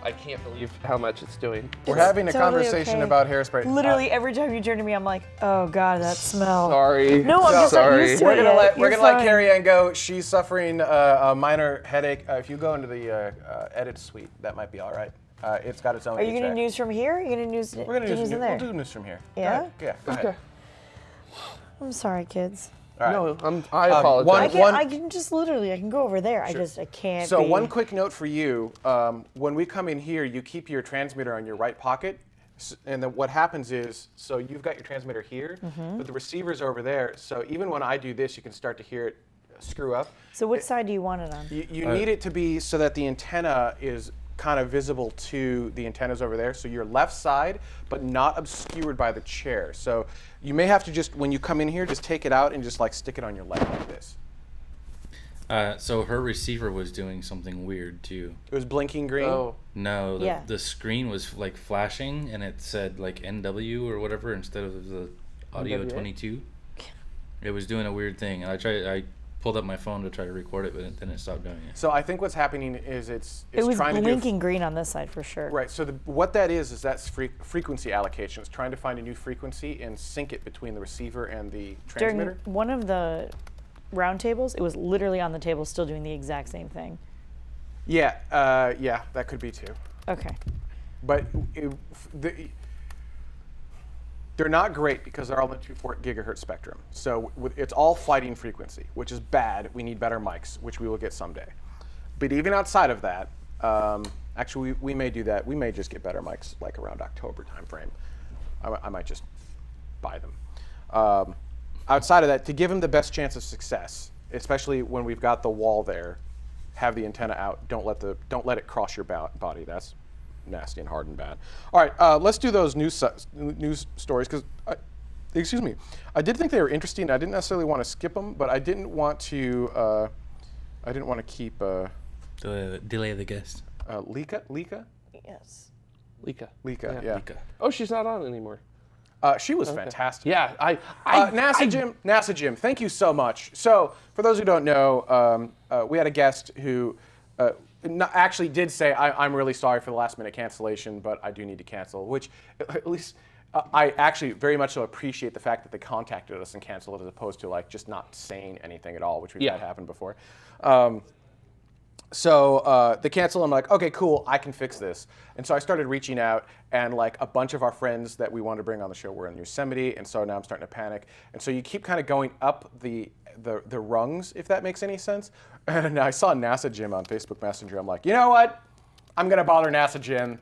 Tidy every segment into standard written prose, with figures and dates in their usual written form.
I can't believe how much it's doing. We're having a totally conversation okay. about hairspray. Literally every time you turn to me, I'm like, oh God, that smell. Sorry. No, I'm just not sorry. used to We're it gonna yet. let You're let fine. Carrie Ann go. She's suffering a minor headache. If you go into the edit suite, that might be all right. It's got its own. Are you gonna HVAC. news from here? Are you gonna news? We're gonna do do news in there? We'll do news from here. Yeah? Go ahead. Okay. I'm sorry, kids. All right. No, I apologize. I can just literally, I can go over there. I can't. So be. one quick note for you: when we come in here, you keep your transmitter on your right pocket, and then what happens is, so you've got your transmitter here, but the receiver's over there. So even when I do this, you can start to hear it screw up. So which side do you want it on? You need it to be so that the antenna is kind of visible to the antennas over there. So your left side, but not obscured by the chair. So you may have to just, when you come in here, just take it out and just like stick it on your leg like this. So her receiver was doing something weird too. It was blinking green. Oh. No, Yeah. the screen was like flashing and it said like NW or whatever instead of the audio NWA? 22. It was doing a weird thing, and I pulled up my phone to try to record it, but then it stopped doing it. So I think what's happening is it's It was trying blinking green on this side for sure. Right. So what that is that's frequency allocation. It's trying to find a new frequency and sync it between the receiver and the During transmitter. one of the round tables, it was literally on the table still doing the exact same thing. Yeah. Yeah. That could be too. Okay. But they're not great because they're all in the 2.4 gigahertz spectrum. So it's all fighting frequency, which is bad. We need better mics, which we will get someday. But even outside of that, actually we may do that. We may just get better mics like around October timeframe. I might just buy them. Outside of that, to give them the best chance of success, especially when we've got the wall there, have the antenna out. Don't let it cross your body. That's nasty and hard and bad. All right, let's do those news stories because, excuse me, I did think they were interesting. I didn't necessarily want to skip them, but I didn't want to. I didn't want to keep. Delay the guest. Lika. Yes. Lika. Yeah. Oh, she's not on anymore. She was fantastic. Yeah, NASA Jim, thank you so much. So, for those who don't know, we had a guest who actually did say, I'm really sorry for the last minute cancellation, but I do need to cancel, which at least I actually very much so appreciate the fact that they contacted us and canceled as opposed to like just not saying anything at all, which we've had happen before. So they canceled. I'm like, okay, cool, I can fix this. And so I started reaching out, and like a bunch of our friends that we wanted to bring on the show were in Yosemite, and so now I'm starting to panic. And so you keep kind of going up the rungs, if that makes any sense. And I saw NASA Jim on Facebook Messenger. I'm like, you know what? I'm gonna bother NASA Jim.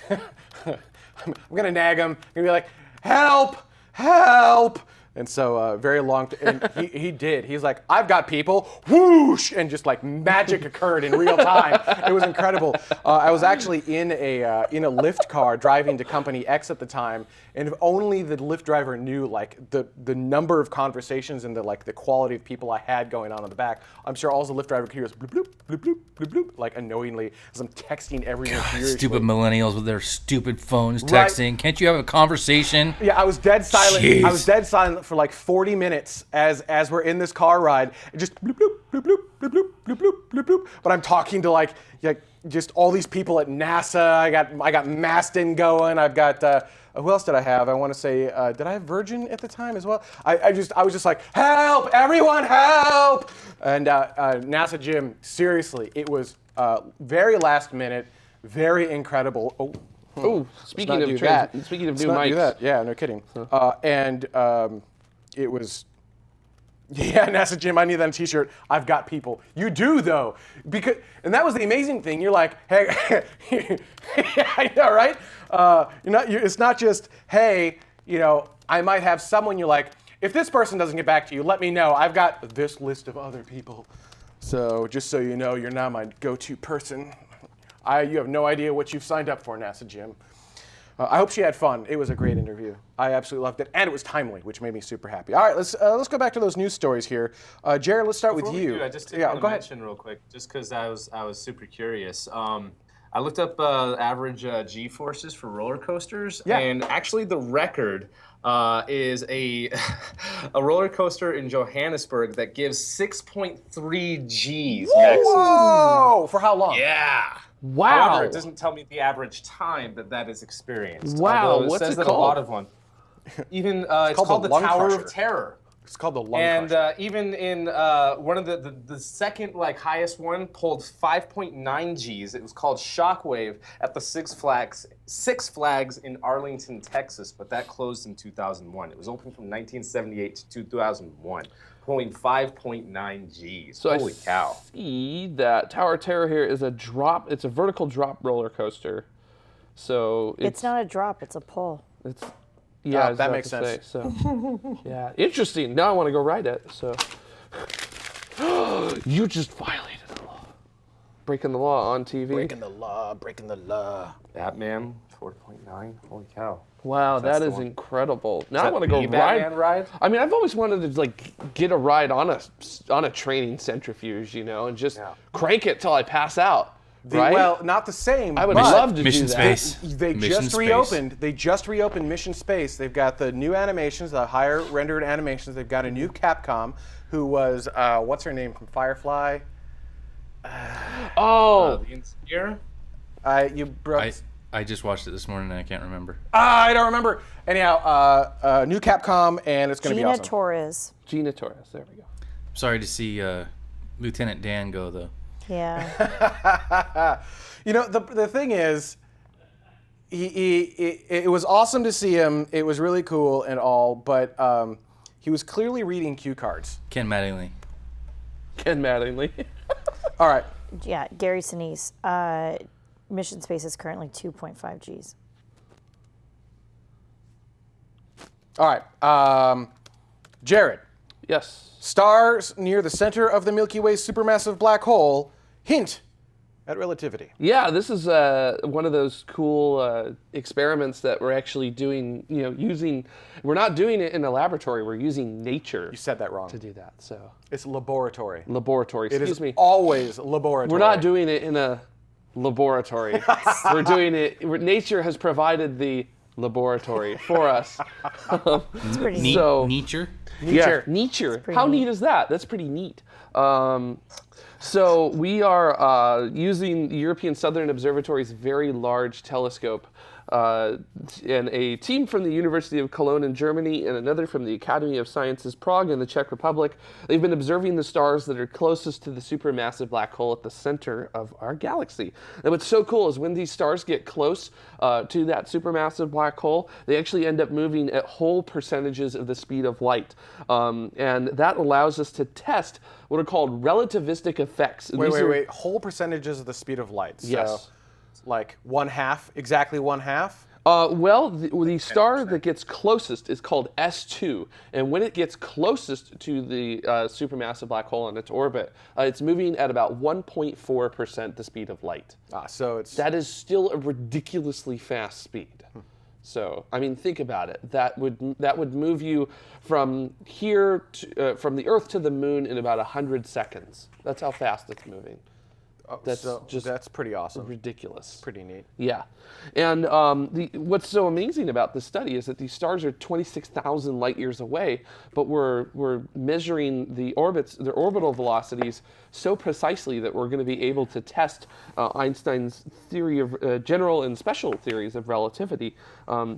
I'm gonna nag him. I'm gonna be like, help, help. And so very long, and he did. He's like, I've got people, whoosh, and just like magic occurred in real time. It was incredible. I was actually in a Lyft car driving to Company X at the time, and if only the Lyft driver knew like the number of conversations and the quality of people I had going on in the back. I'm sure all the Lyft driver could hear was bloop bloop bloop bloop bloop bloop, like annoyingly as I'm texting everyone furiously. Stupid millennials with their stupid phones texting. Right. Can't you have a conversation? Yeah, I was dead silent. Jeez. I was dead silent for like 40 minutes as we're in this car ride. Just bloop bloop bloop bloop bloop bloop bloop bloop bloop bloop. But I'm talking to like just all these people at NASA. I got Maston going. I've got who else did I have? I want to say did I have Virgin at the time as well? I was just like, help, everyone, help! And NASA Jim, seriously, it was very last minute, very incredible. Oh, speaking of new Let's mics. not do that. Yeah, no kidding. And it was, yeah, NASA Jim, I need that on a t-shirt. I've got people. You do though, and that was the amazing thing. You're like, hey, I know, right? It's not just, hey, I might have someone. You're like, if this person doesn't get back to you, let me know. I've got this list of other people. So just so you know, you're now my go-to person. You have no idea what you've signed up for, NASA Jim. I hope she had fun. It was a great interview. I absolutely loved it, and it was timely, which made me super happy. All right, let's go back to those news stories here. Jared, let's start with you. I just want to mention real quick, just because I was super curious. I looked up average G-forces for roller coasters, and actually the record is a roller coaster in Johannesburg that gives 6.3 Gs maximum. Whoa! For how long? Yeah. Wow. However, it doesn't tell me the average time that is experienced. Wow, Although it what's says it that called? a lot of one. Even it's called the lung Tower crusher. of Terror. It's called the lung And crusher. even in one of the second highest one pulled 5.9 Gs. It was called Shockwave at the Six Flags in Arlington, Texas, but that closed in 2001. It was open from 1978 to 2001, pulling 5.9 Gs. So Holy cow! See that Tower of Terror here is a drop. It's a vertical drop roller coaster. So It's not a drop, it's a pull. It's yeah. I was that about makes to sense. say, so yeah, interesting. Now I want to go ride it. So you just violated the law, breaking the law on TV. Breaking the law. Batman 4.9. Holy cow! Wow, That's that the is one. incredible. Now I that want to go the ride. Batman ride? I mean, I've always wanted to get a ride on a training centrifuge, and just crank it till I pass out. Right? Well, not the same. I would but love to Mission do that. Space. They Mission just Space. reopened. They just reopened Mission Space. They've got the new animations, the higher rendered animations. They've got a new Capcom, who was what's her name from Firefly? Oh, The Insecure? You broke. I just watched it this morning and I can't remember. I don't remember. Anyhow, new Capcom, and it's going to be Gina awesome. Torres. Gina Torres. There we go. Sorry to see Lieutenant Dan go though. Yeah. The thing is, it was awesome to see him. It was really cool and all, but he was clearly reading cue cards. Ken Mattingly. Ken Mattingly. All right. Yeah, Gary Sinise. Mission Space is currently 2.5 Gs. All right. Jared, Yes. stars near the center of the Milky Way supermassive black hole hint at relativity. Yeah, this is one of those cool experiments that we're actually doing. Using. We're not doing it in a laboratory. We're using nature You said that wrong. to do that. So It's laboratory. laboratory. It Excuse is me. always laboratory. We're not doing it in a laboratory. We're doing it. Nature has provided the laboratory for us. It's pretty neat. So Nietzsche. yeah, nature. pretty How neat. neat is that? That's pretty neat. So we are using the European Southern Observatory's very large telescope, and a team from the University of Cologne in Germany and another from the Academy of Sciences Prague in the Czech Republic. They've been observing the stars that are closest to the supermassive black hole at the center of our galaxy. And what's so cool is when these stars get close to that supermassive black hole, they actually end up moving at whole percentages of the speed of light. And that allows us to test what are called relativistic effects. And these are- Wait. Whole percentages of the speed of light. So, Yes. like 1/2, exactly 1/2. Well, the star that gets closest is called S2, and when it gets closest to the supermassive black hole in its orbit, it's moving at about 1.4% the speed of light. So it's That is still a ridiculously fast speed. So, I mean, think about it. That would move you from here from the Earth to the Moon in about 100 seconds. That's how fast it's moving. That's that's pretty awesome. ridiculous. Pretty neat. Yeah, and what's so amazing about this study is that these stars are 26,000 light years away, but we're measuring their orbital velocities so precisely that we're going to be able to test Einstein's theory of general and special theories of relativity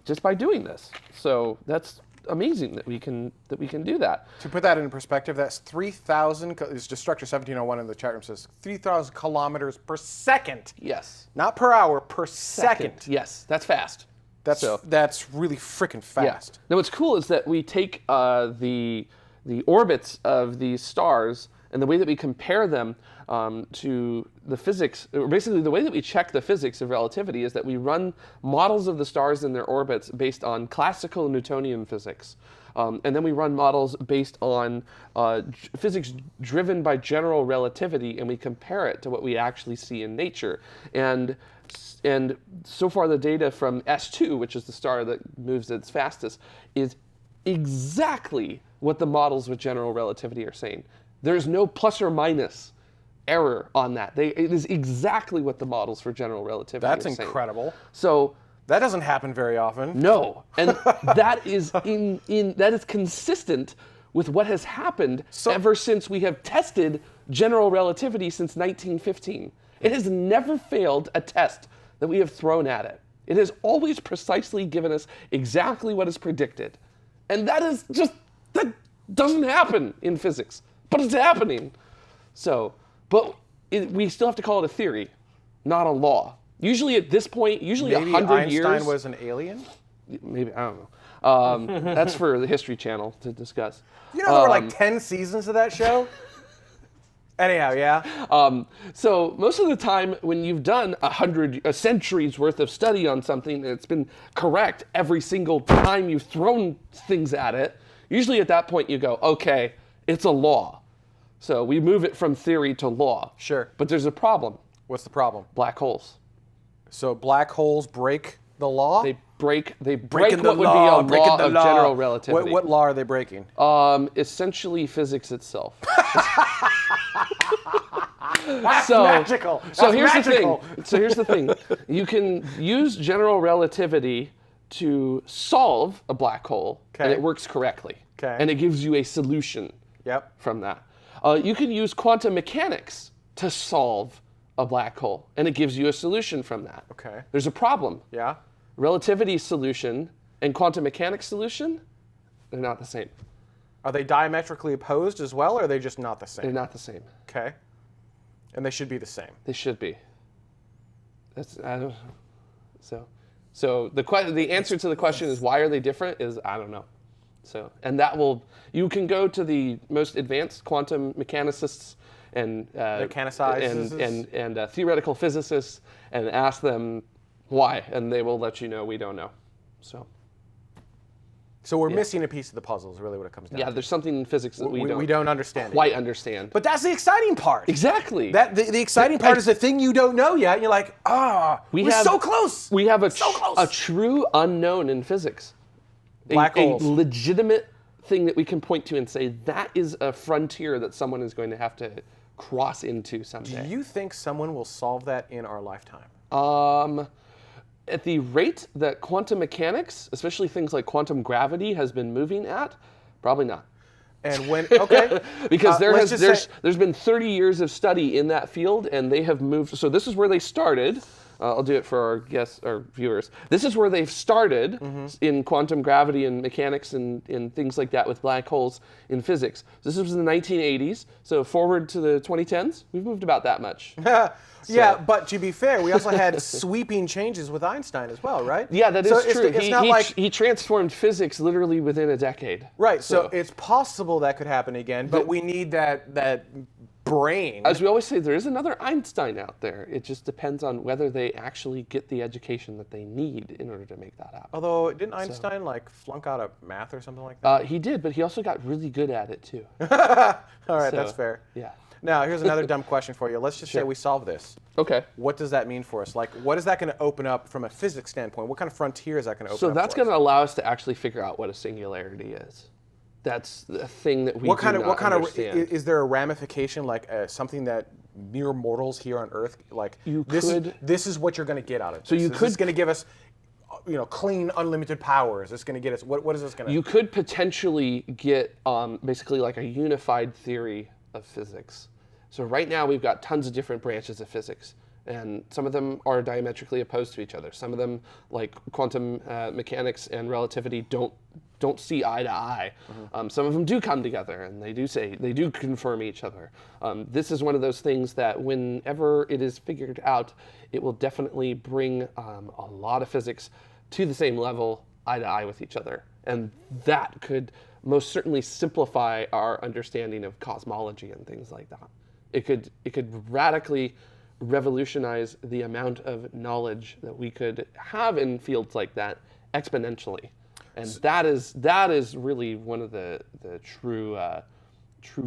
just by doing this. So that's amazing that we can do that. To put that in perspective, that's 3,000. It's Destructor 1701 in the chat room says 3,000 kilometers per second, Yes. not per hour, per second. Yes, that's fast. That's really freaking fast. Now, what's cool is that we take the orbits of these stars, and the way that we compare them to the physics, or basically the way that we check the physics of relativity is that we run models of the stars and their orbits based on classical Newtonian physics. And then we run models based on physics driven by general relativity, and we compare it to what we actually see in nature. And so far the data from S2, which is the star that moves its fastest, is exactly what the models with general relativity are saying. There's no plus or minus error on that. It is exactly what the models for general relativity That's are saying. incredible. So That doesn't happen very often. no, and that is that is consistent with what has happened ever since we have tested general relativity since 1915. It has never failed a test that we have thrown at it. It has always precisely given us exactly what is predicted. And that doesn't happen in physics, but it's happening. So, but we still have to call it a theory, not a law. Usually at this point, usually 100 years. Maybe Einstein was an alien? Maybe, I don't know. That's for the History Channel to discuss. You know, there were like 10 seasons of that show? Anyhow, yeah. So most of the time when you've done a century's worth of study on something and it's been correct every single time you've thrown things at it, usually at that point you go, okay, it's a law. So we move it from theory to law. Sure. But there's a problem. What's the problem? Black holes. So black holes break the law? They break Breaking what the would law, be a breaking law the of law. general relativity. What law are they breaking? Essentially physics itself. That's magical. So That's here's magical. the thing. So here's the thing. You can use general relativity to solve a black hole, and Okay. it works correctly. Okay. And it gives you a solution Yep. from that. You can use quantum mechanics to solve a black hole, and it gives you a solution from that. Okay. There's a problem. Yeah. Relativity solution and quantum mechanics solution, they're not the same. Are they diametrically opposed as well, or are they just not the They're same? not the same. Okay. And they should be the same. They should be. So the answer to the question is why are they different is I don't know. So you can go to the most advanced quantum mechanicists and theoretical physicists and ask them why, and they will let you know we don't know. So we're missing a piece of the puzzle is really what it comes down to. Yeah, there's something in physics that we don't understand quite understand. But that's the exciting part. Exactly. The exciting part is the thing you don't know yet. And you're like, we're so close. We have So close. a true unknown in physics. Black holes. A legitimate thing that we can point to and say that is a frontier that someone is going to have to cross into someday. Do you think someone will solve that in our lifetime? At the rate that quantum mechanics, especially things like quantum gravity, has been moving at, probably not. And when Because there's there's been 30 years of study in that field, and they have moved. So this is where they started. I'll do it for our guests, our viewers. This is where they've started in quantum gravity and mechanics and things like that with black holes in physics. This was in the 1980s. So forward to the 2010s, we've moved about that much. Yeah, but to be fair, we also had sweeping changes with Einstein as well, right? Yeah, that is true. It's not like he transformed physics literally within a decade. right. So it's possible that could happen again, but we need that brain. As we always say, there is another Einstein out there. It just depends on whether they actually get the education that they need in order to make that happen. Although, didn't Einstein like flunk out of math or something like that? He did, but he also got really good at it too. All right, that's fair. Yeah. Now, here's another dumb question for you. Let's just say we solve this. Okay. What does that mean for us? Like, what is that going to open up from a physics standpoint? What kind of frontier is that going to open up So that's for going us? to allow us to actually figure out what a singularity is. That's the thing that we What kind of understand. is there a ramification like something that mere mortals here on Earth like this is what you're going to get out of this? Is this going to give us clean unlimited powers? It's going to get us what is this going to You could potentially get basically like a unified theory of physics. So right now we've got tons of different branches of physics, and some of them are diametrically opposed to each other. Some of them, like quantum mechanics and relativity, don't see eye to eye. Some of them do come together, and they do confirm each other. This is one of those things that whenever it is figured out, it will definitely bring a lot of physics to the same level, eye to eye with each other, and that could most certainly simplify our understanding of cosmology and things like that. It could radically revolutionize the amount of knowledge that we could have in fields like that exponentially. And that is really one of the true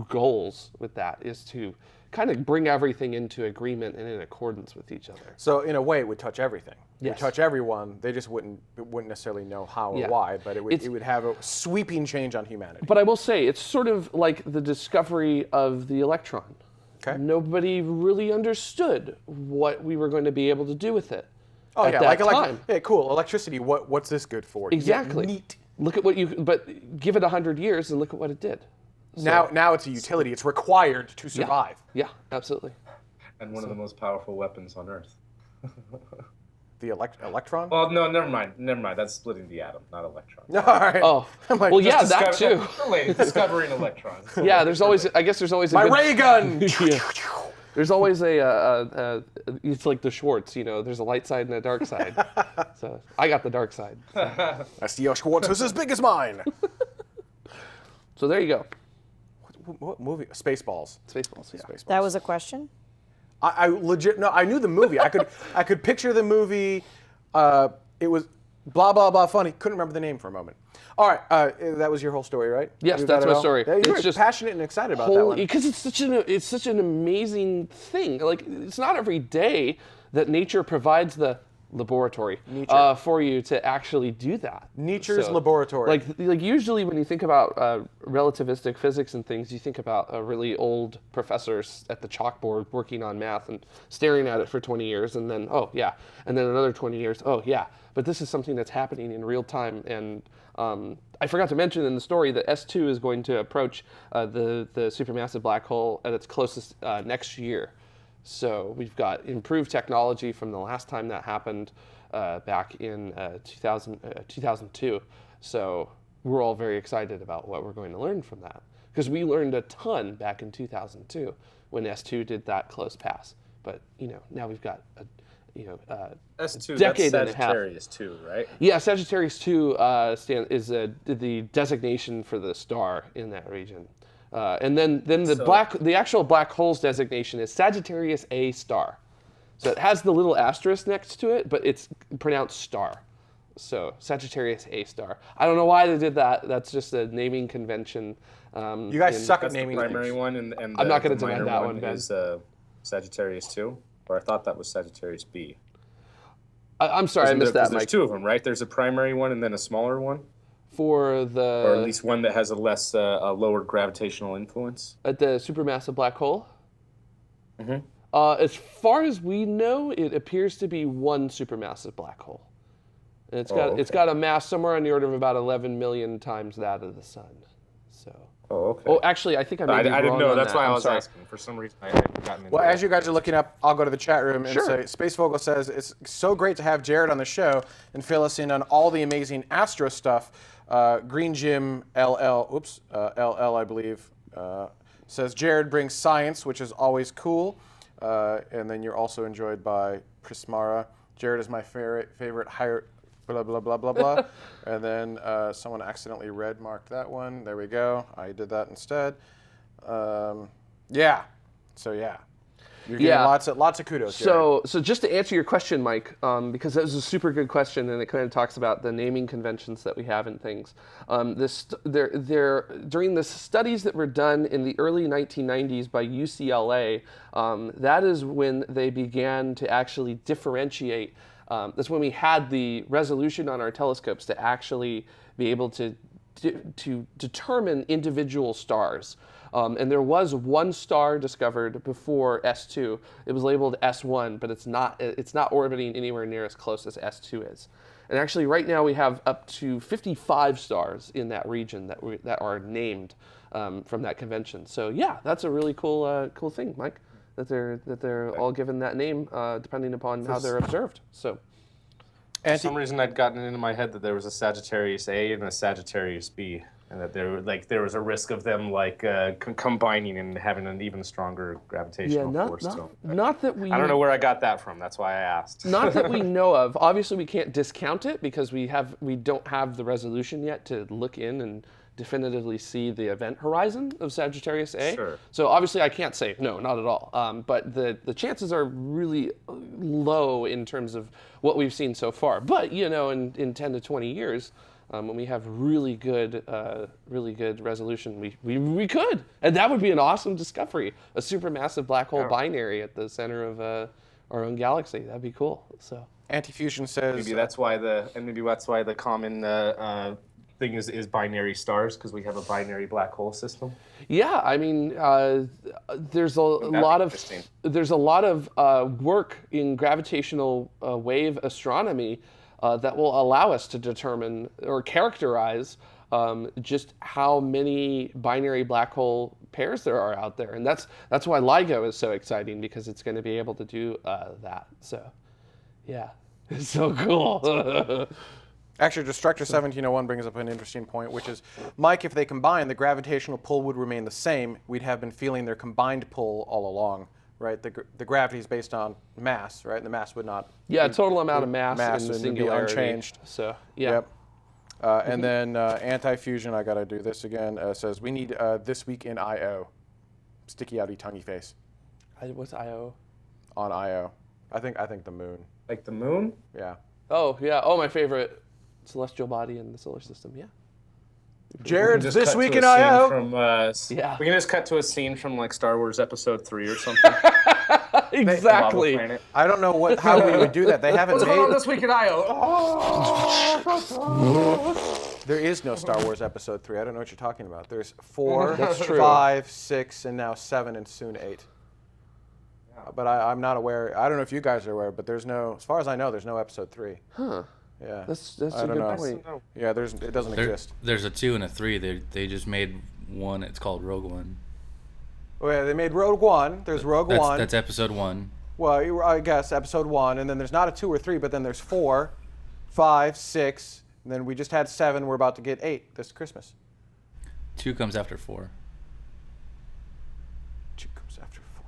goals with that, is to kind of bring everything into agreement and in accordance with each other. So in a way, it would touch everything. It would Yes. touch everyone. They just wouldn't necessarily know how or Yeah. why, but it would have a sweeping change on humanity. But I will say, it's sort of like the discovery of the electron. Okay. Nobody really understood what we were going to be able to do with it. Oh at yeah, that like time. yeah, cool. Electricity. What's this good for? Yeah, Exactly. neat. look at what you. But give it 100 years and look at what it did. So, Now it's a utility. It's required to survive. yeah, absolutely. And one of the most powerful weapons on Earth. The electron? Well, no, never mind. That's splitting the atom, not electrons. All right. Oh, I'm like, well, yeah, that too. Discovering electrons. Yeah, there's always. I guess there's always a My good- ray gun! Yeah. There's always it's like the Schwartz, there's a light side and a dark side. So I got the dark side. That's the Schwartz who's as big as mine. So there you go. What movie? Spaceballs. Spaceballs. Yeah. Spaceballs. That was a question? I legit no. I knew the movie. I could picture the movie. It was blah blah blah funny. Couldn't remember the name for a moment. All right, that was your whole story, right? Yes, You that's got it my all? story. Yeah, you're It's just passionate and excited about that one. Because it's such an amazing thing. Like it's not every day that nature provides the laboratory for you to actually do that. Nature's laboratory. Like usually when you think about relativistic physics and things, you think about really old professors at the chalkboard working on math and staring at it for 20 years, and then and then another 20 years. Oh yeah, but this is something that's happening in real time. And I forgot to mention in the story that S2 is going to approach the supermassive black hole at its closest next year. So we've got improved technology from the last time that happened back in 2002. So we're all very excited about what we're going to learn from that. Because we learned a ton back in 2002 when S2 did that close pass. But, now we've got a S2, decade that's and a half. Sagittarius 2, right? Yeah, Sagittarius 2 is the designation for the star in that region. And then the actual black hole's designation is Sagittarius A star. So it has the little asterisk next to it, but it's pronounced star. So Sagittarius A star. I don't know why they did that. That's just a naming convention. You guys suck at That's the naming primary things. one, and I'm not gonna the deny minor that one, Ben. is Sagittarius 2, or I thought that was Sagittarius B. I'm sorry, I missed that, There's Mike. two of them, right? There's a primary one and then a smaller one, For or at the least one that has a lower gravitational influence. at the supermassive black hole. Mm-hmm. As far as we know, it appears to be one supermassive black hole. And it's got a mass somewhere on the order of about 11 million times that of the sun. So. Oh, okay. Oh, actually, I think I may be I didn't wrong know. on That's that. why I I'm was sorry. asking. For some reason, I hadn't gotten into Well, that. as you guys are looking up, I'll go to the chat room and Sure. say, Space Vogel says, it's so great to have Jared on the show and fill us in on all the amazing Astro stuff. Green Jim LL, LL, I believe, says, Jared brings science, which is always cool. And then you're also enjoyed by Prismara. Jared is my favorite higher, blah, blah, blah, blah, blah. And then someone accidentally red marked that one. There we go. I did that instead. Yeah. So, yeah. You're getting Yeah. lots of kudos, Jared. So just to answer your question, Mike, because that was a super good question, and it kind of talks about the naming conventions that we have and things. During the studies that were done in the early 1990s by UCLA, that is when they began to actually differentiate. That's when we had the resolution on our telescopes to actually be able to determine individual stars. And there was one star discovered before S2. It was labeled S1, but it's not orbiting anywhere near as close as S2 is. And actually, right now we have up to 55 stars in that region that are named from that convention. So yeah, that's a really cool thing, Mike, that they're all given that name depending upon how they're observed. So. For some reason, I'd gotten into my head that there was a Sagittarius A and a Sagittarius B, and that there was a risk of them combining and having an even stronger gravitational force. Not that we. I don't know where I got that from. That's why I asked. Not that we know of. Obviously, we can't discount it because we don't have the resolution yet to look in and definitively see the event horizon of Sagittarius A. Sure. So obviously, I can't say no, not at all. But the chances are really low in terms of what we've seen so far. But in 10 to 20 years, when we have really good resolution, we could, and that would be an awesome discovery. A supermassive black hole binary at the center of our own galaxy. That'd be cool. So. Antifusion says Maybe that's why the common thing is binary stars, because we have a binary black hole system. Yeah, I mean, there's a lot of work in gravitational wave astronomy that will allow us to determine or characterize just how many binary black hole pairs there are out there. And that's why LIGO is so exciting, because it's going to be able to do that. So, yeah, it's so cool. Actually, Destructor 1701 brings up an interesting point, which is, Mike, if they combine, the gravitational pull would remain the same. We'd have been feeling their combined pull all along, right? The gravity is based on mass, right? And the mass would not. Yeah, total amount of mass in the would be singularity. unchanged. So, yeah. Yep. And then anti-fusion, I got to do this again, says, we need This Week in I.O. Sticky outy tonguey face What's I.O.? on I.O. I think the moon. Like the moon? Yeah. Oh, yeah. Oh, my favorite celestial body in the solar system. Yeah. Jared's Just This cut Week to in a scene I.O. From, Yeah. We can just cut to a scene from like Star Wars Episode 3 or something. Exactly. Lava planet. I don't know how we would do that. They haven't What's going on made. this week in IO? Oh. There is no Star Wars Episode 3. I don't know what you're talking about. There's 4, That's true. 5, 6, and now 7, and soon 8. But I'm not aware. I don't know if you guys are aware, but there's no, as far as I know, there's no Episode 3. Huh. Yeah. That's I a don't good know. point. Yeah, it doesn't exist. There's a 2 and a 3. They just made one. It's called Rogue One. Oh, yeah, they made Rogue One. There's Rogue One. That's Episode 1. Well, I guess Episode 1, and then there's not a 2 or 3, but then there's 4, 5, 6, and then we just had 7. We're about to get 8 this Christmas. 2 comes after 4, 2 comes after 4.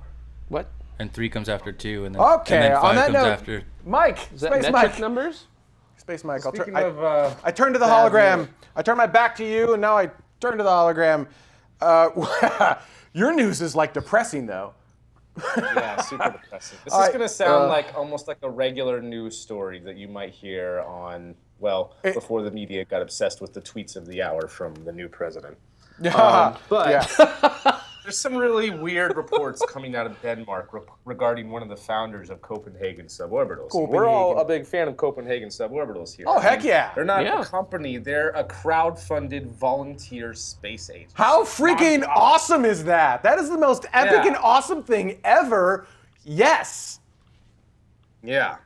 What? and 3 comes after 2, and then Okay, and then on 5 that comes note, after. Mike, Is that Space metric Mike. numbers? Space Mike, Speaking I turn to the bad hologram. news. I turn my back to you, and now I turn to the hologram. Your news is like depressing, though. Yeah, super depressing. This All is right, going to sound like almost like a regular news story that you might hear on, before the media got obsessed with the tweets of the hour from the new president. But Yeah. there's some really weird reports coming out of Denmark regarding one of the founders of Copenhagen Suborbitals. We're all a big fan of Copenhagen Suborbitals here. Oh, heck yeah. They're not Yeah. a company, they're a crowd-funded volunteer space agency. How freaking awesome is that? That is the most epic Yeah. and awesome thing ever. Yes. Yeah.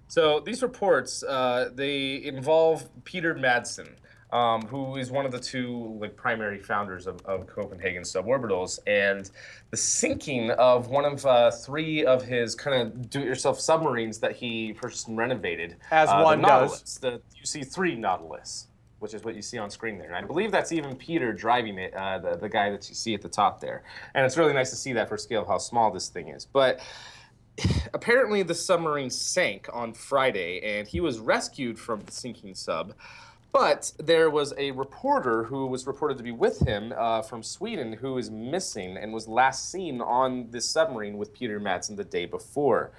So these reports, they involve Peter Madsen, who is one of the 2 primary founders of Copenhagen Suborbitals, and the sinking of one of 3 of his kind of do-it-yourself submarines that he purchased and renovated. As the one Nautilus, does. the UC-3 Nautilus, which is what you see on screen there. And I believe that's even Peter driving it, the guy that you see at the top there. And it's really nice to see that for scale of how small this thing is. But apparently the submarine sank on Friday, and he was rescued from the sinking sub. But there was a reporter who was reported to be with him from Sweden who is missing and was last seen on this submarine with Peter Madsen the day before.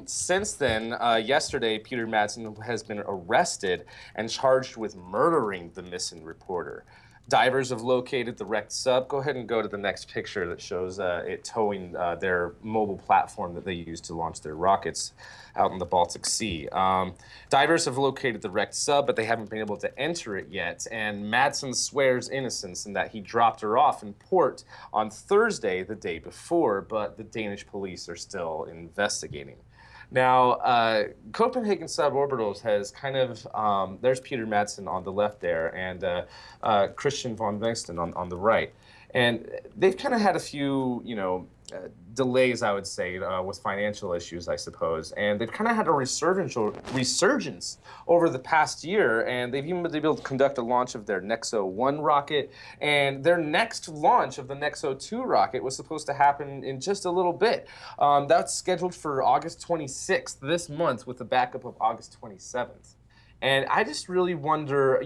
Since then, yesterday, Peter Madsen has been arrested and charged with murdering the missing reporter. Divers have located the wrecked sub. Go ahead and go to the next picture that shows it towing their mobile platform that they use to launch their rockets out in the Baltic Sea. Divers have located the wrecked sub, but they haven't been able to enter it yet. And Madsen swears innocence in that he dropped her off in port on Thursday, the day before, but the Danish police are still investigating. Now, Copenhagen Suborbitals has kind of, there's Peter Madsen on the left there, and Christian von Westen on the right. And they've kind of had a few, delays, I would say, with financial issues, I suppose. And they've kind of had a resurgence over the past year, and they've even been able to conduct a launch of their Nexo 1 rocket, and their next launch of the Nexo 2 rocket was supposed to happen in just a little bit. That's scheduled for August 26th, this month, with a backup of August 27th. And I just really wonder,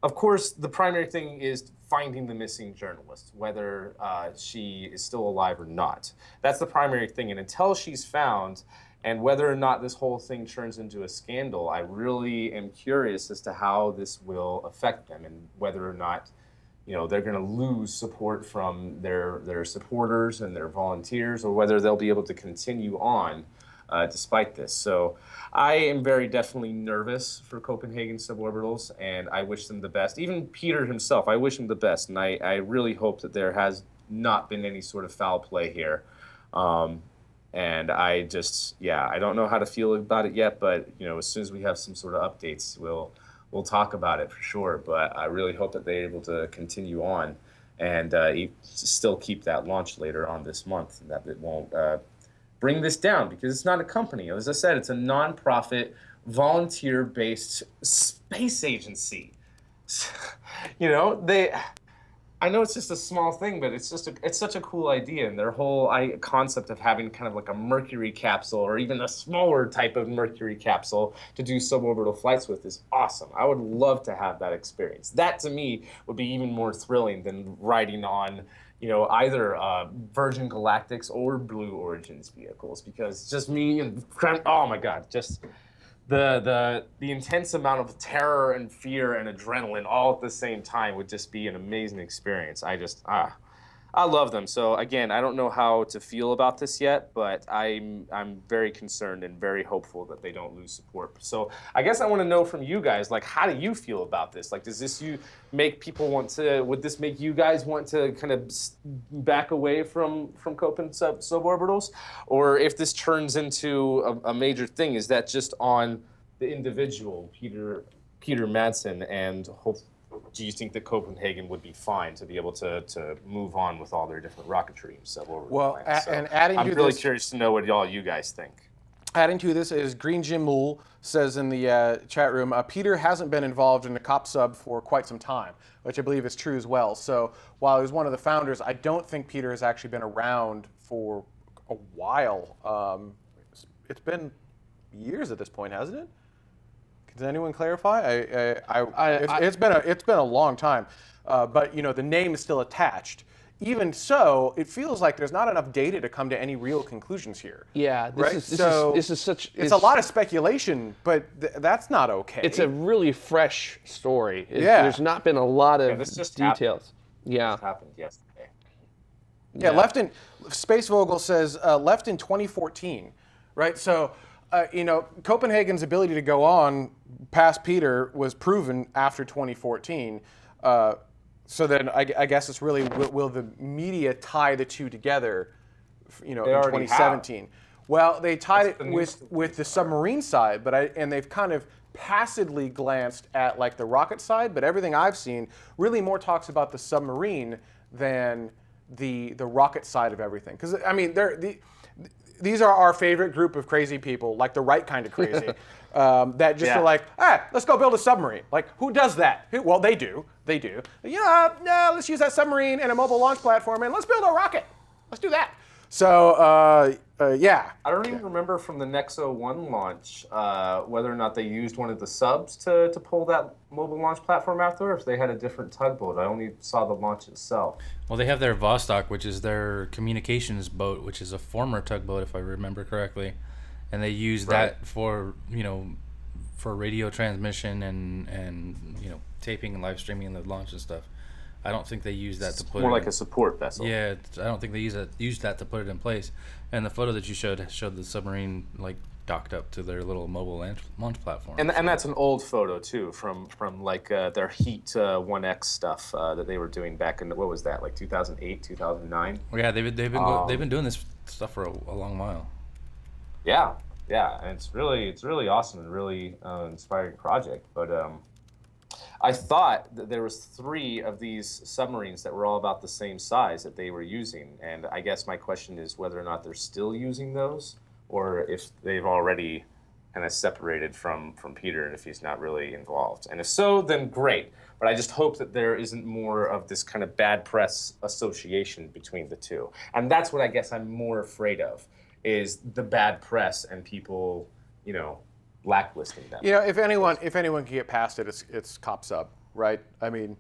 of course, the primary thing is finding the missing journalist, whether she is still alive or not. That's the primary thing. And until she's found, and whether or not this whole thing turns into a scandal, I really am curious as to how this will affect them and whether or not they're going to lose support from their supporters and their volunteers, or whether they'll be able to continue on despite this. So I am very definitely nervous for Copenhagen Suborbitals, and I wish them the best. Even Peter himself, I wish him the best, and I really hope that there has not been any sort of foul play here. And I just, yeah, I don't know how to feel about it yet, but as soon as we have some sort of updates, we'll talk about it for sure. But I really hope that they're able to continue on and still keep that launch later on this month, and that it won't bring this down, because it's not a company. As I said, it's a nonprofit, volunteer-based space agency. They. I know it's just a small thing, but it's such a cool idea, and their whole concept of having kind of like a Mercury capsule, or even a smaller type of Mercury capsule to do suborbital flights with, is awesome. I would love to have that experience. That to me would be even more thrilling than riding on, either Virgin Galactic's or Blue Origin's vehicles, because just me and oh my God, just the intense amount of terror and fear and adrenaline all at the same time would just be an amazing experience. I love them. So again, I don't know how to feel about this yet, but I'm very concerned and very hopeful that they don't lose support. So I guess I want to know from you guys, like, how do you feel about this? Like, does this would this make you guys want to kind of back away from Copen suborbitals? Or if this turns into a major thing, is that just on the individual, Peter Madsen, and do you think that Copenhagen would be fine to be able to move on with all their different rocketry and suborbital plans? And adding I'm to really this, curious to know what you guys think. Adding to this is Green Jim Mool says in the chat room, Peter hasn't been involved in the COP sub for quite some time, which I believe is true as well. So while he was one of the founders, I don't think Peter has actually been around for a while. It's been years at this point, hasn't it? Can anyone clarify? It's been a long time, but the name is still attached. Even so, it feels like there's not enough data to come to any real conclusions here. Yeah, this is such. It's a lot of speculation, but that's not okay. It's a really fresh story. Yeah. There's not been a lot of this just details. This happened yesterday. Yeah, Space Vogel says left in 2014, right? So, Copenhagen's ability to go on past Peter was proven after 2014. So then I guess it's really, will the media tie the two together, in 2017? Well, they tied it with the submarine side, and they've kind of passively glanced at like the rocket side, but everything I've seen really more talks about the submarine than the rocket side of everything. Because I mean, these are our favorite group of crazy people, like the right kind of crazy, that just are like, let's go build a submarine. Like, who does that? Well, they do. Let's use that submarine and a mobile launch platform, and let's build a rocket. Let's do that. So, yeah. I don't even remember from the Nexo 1 launch whether or not they used one of the subs to pull that mobile launch platform out there, or if they had a different tugboat. I only saw the launch itself. Well, they have their Vostok, which is their communications boat, which is a former tugboat, if I remember correctly, and they use that for for radio transmission and taping and live streaming the launch and stuff. I don't think they use that to put more like a support vessel. Yeah, I don't think they use that to put it in place. And the photo that you showed the submarine like docked up to their little mobile launch platform. And that's an old photo too, from like their Heat 1X stuff that they were doing back in what was that, like 2008, 2009? Yeah, they've been doing this stuff for a long while. Yeah, and it's really awesome and really inspiring project. But I thought that there was 3 of these submarines that were all about the same size that they were using, and I guess my question is whether or not they're still using those, or if they've already kind of separated from Peter and if he's not really involved. And if so, then great. But I just hope that there isn't more of this kind of bad press association between the two. And that's what I guess I'm more afraid of, is the bad press and people, blacklisting them. If anyone can get past it, it's COP sub, right? I mean,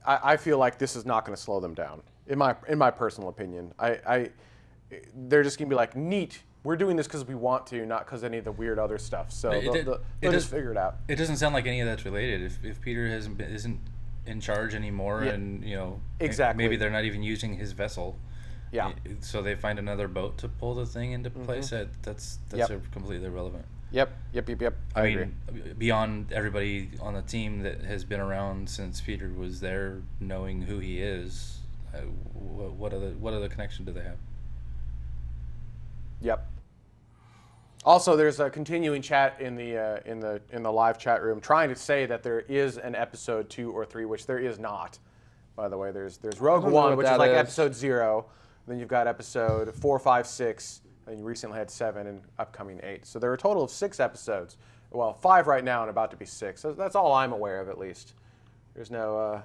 I feel like this is not going to slow them down. In my personal opinion, they're just going to be like, neat. We're doing this because we want to, not because any of the weird other stuff. So they'll just figure it out. It doesn't sound like any of that's related. If Peter isn't in charge anymore, and exactly, maybe they're not even using his vessel. Yeah. So they find another boat to pull the thing into place. That's completely irrelevant. Yep. I agree. mean, beyond everybody on the team that has been around since Peter was there, knowing who he is, what other connection do they have? Yep. Also, there's a continuing chat in the live chat room trying to say that there is an episode 2 or 3, which there is not. By the way, there's Rogue don't know One, what which is that like is. episode 0. Then you've got episode 4, 5, 6, and you recently had 7 and upcoming 8. So there are a total of 6 episodes. Well, 5 right now and about to be 6. So that's all I'm aware of, at least. There's no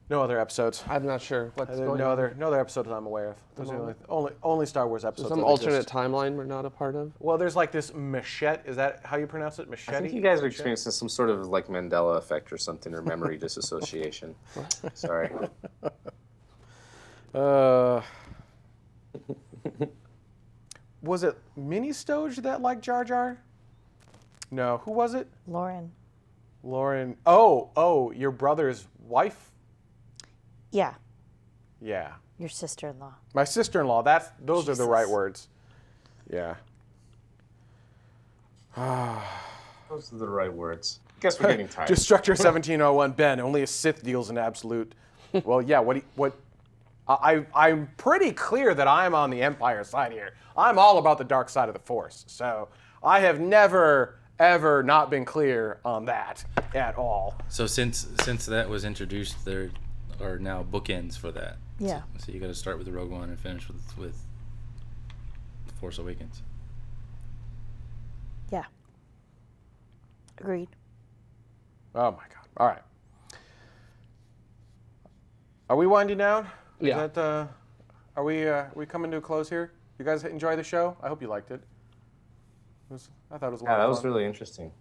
other episodes. I'm not sure what's going No on. other episodes that I'm aware of. Those are the only Star Wars episodes. Some that alternate exist. timeline we're not a part of. Well, there's like this machete. Is that how you pronounce it? I Machete? think you guys are experiencing some sort of like Mandela effect or something, or memory disassociation. Sorry. Was it Mini Stoge that liked Jar Jar? No. Who was it? Lauren. Lauren. Oh, your brother's wife? Yeah, Yeah. your sister-in-law. My sister-in-law. Those are the right words. Yeah. Those are the right words. I guess we're getting tired. Destructor 1701, Ben. Only a Sith deals in absolute. Well, yeah. I'm pretty clear that I'm on the Empire side here. I'm all about the dark side of the Force. So I have never, ever not been clear on that at all. So since that was introduced, there are now bookends for that. Yeah. So you got to start with the Rogue One and finish with Force Awakens. Yeah. Agreed. Oh my God! All right. Are we winding down? Yeah. Is that, are we coming to a close here? You guys enjoy the show? I hope you liked it. I thought it was a lot Yeah, that of was fun. really interesting.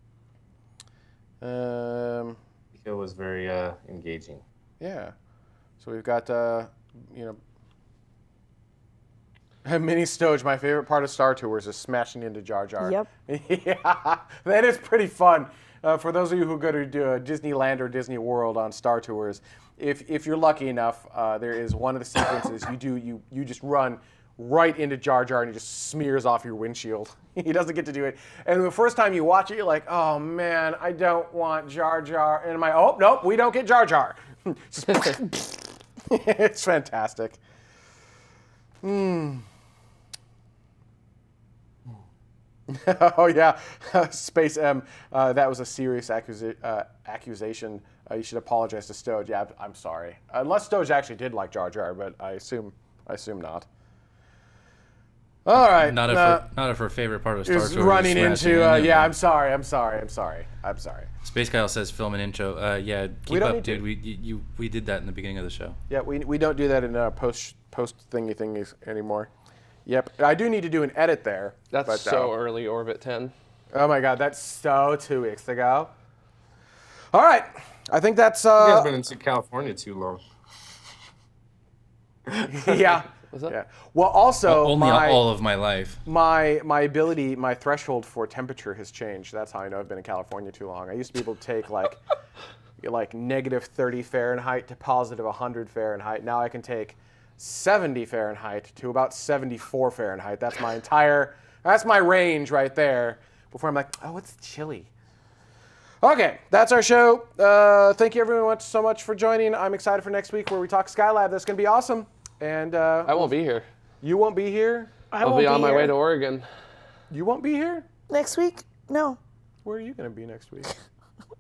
It was very engaging. Yeah. So we've got Mini Stoge. My favorite part of Star Tours is smashing into Jar Jar. Yep. Yeah, that is pretty fun. For those of you who go to Disneyland or Disney World on Star Tours, if you're lucky enough, there is one of the sequences you just run right into Jar Jar and he just smears off your windshield. He doesn't get to do it. And the first time you watch it, you're like, oh man, I don't want Jar Jar. And oh, nope, we don't get Jar Jar. It's fantastic. Oh yeah, Space M. That was a serious accusation. You should apologize to Stoge. Yeah, I'm sorry. Unless Stoge actually did like Jar Jar, but I assume not. All right. Not if her favorite part of Star is Tours running is into. smashing into Yeah, them. I'm sorry. Space Kyle says film an intro. Yeah, keep don't up, need to. dude. We did that in the beginning of the show. Yeah, we don't do that in post thingies anymore. Yep, I do need to do an edit there. That's but, so early, Orbit 10. Oh my God, that's so 2 weeks ago. All right, I think that's. You guys been in California too long. Yeah. Was that? Yeah. Well, also Only all of my life. my ability, my threshold for temperature has changed. That's how I know I've been in California too long. I used to be able to take like negative 30 Fahrenheit to positive 100 Fahrenheit. Now I can take 70 Fahrenheit to about 74 Fahrenheit. That's my range right there. Before I'm like, oh, it's chilly. Okay, that's our show. Thank you everyone so much for joining. I'm excited for next week where we talk Skylab. That's going to be awesome. And I won't be here. You won't be here? I'll be on my way to Oregon. You won't be here? Next week? No. Where are you going to be next week?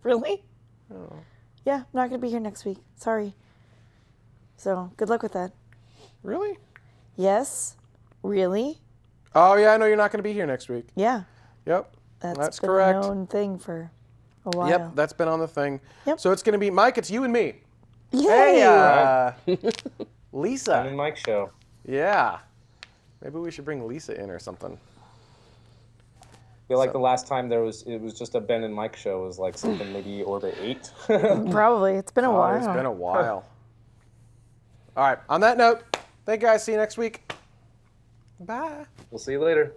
Really? Oh. Yeah, I'm not going to be here next week. Sorry. So, good luck with that. Really? Yes. Really? Oh, yeah, I know you're not going to be here next week. Yeah. Yep. That's been correct. a known thing for a while. Yep, that's been on the thing. Yep. So it's going to be, Mike, it's you and me. Yay! Hey, Lisa. Ben and Mike show. Yeah. Maybe we should bring Lisa in or something. I feel like the last time it was just a Ben and Mike show was like something maybe Orbit 8. Probably. It's been a while. It's been a while. All right, on that note, thank you guys. See you next week. Bye. We'll see you later.